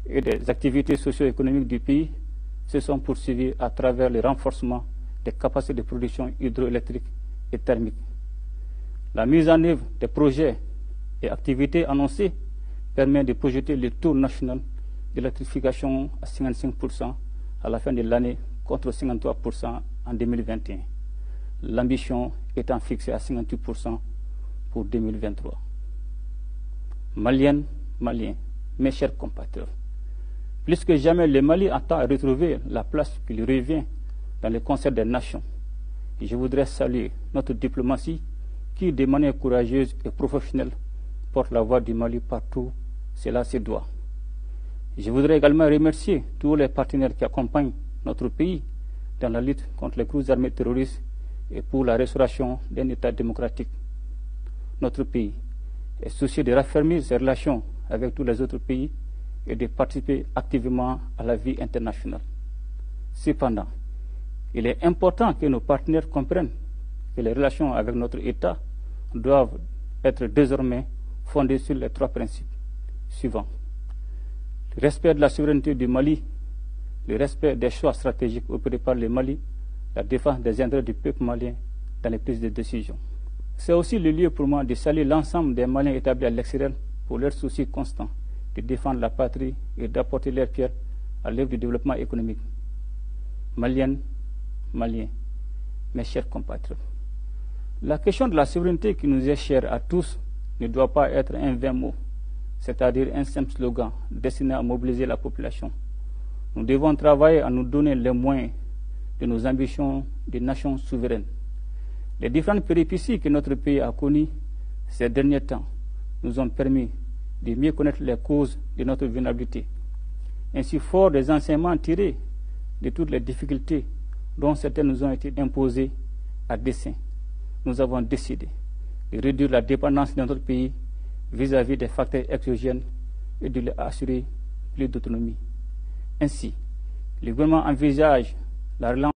et des activités socio-économiques du pays se sont poursuivies à travers le renforcement des capacités de production hydroélectrique et thermique. La mise en œuvre des projets et activités annoncées permet de projeter le taux national d'électrification à 55% à la fin de l'année contre 53% en 2021. L'ambition étant fixée à 58% pour 2023. Maliennes, Maliens, mes chers compatriotes, plus que jamais, le Mali entend retrouver la place qui lui revient dans le concert des nations. Et je voudrais saluer notre diplomatie qui, de manière courageuse et professionnelle, porte la voix du Mali partout, cela se doit. Je voudrais également remercier tous les partenaires qui accompagnent notre pays dans la lutte contre les groupes armés terroristes et pour la restauration d'un État démocratique. Notre pays est soucieux de raffermir ses relations avec tous les autres pays et de participer activement à la vie internationale. Cependant, il est important que nos partenaires comprennent que les relations avec notre État doivent être désormais fondées sur les 3 principes suivants. Le respect de la souveraineté du Mali, le respect des choix stratégiques opérés par le Mali, la défense des intérêts du peuple malien dans les prises de décision. C'est aussi le lieu pour moi de saluer l'ensemble des Maliens établis à l'extérieur pour leur souci constant de défendre la patrie et d'apporter leur pierre à l'œuvre du développement économique. Maliennes, Maliens, mes chers compatriotes, la question de la souveraineté qui nous est chère à tous ne doit pas être un vain mot, c'est-à-dire un simple slogan destiné à mobiliser la population. Nous devons travailler à nous donner les moyens de nos ambitions de nation souveraine. Les différentes péripéties que notre pays a connues ces derniers temps nous ont permis de mieux connaître les causes de notre vulnérabilité. Ainsi, fort des enseignements tirés de toutes les difficultés dont certaines nous ont été imposées à dessein, nous avons décidé de réduire la dépendance de notre pays vis-à-vis des facteurs exogènes et de lui assurer plus d'autonomie. Ainsi, le gouvernement envisage la relance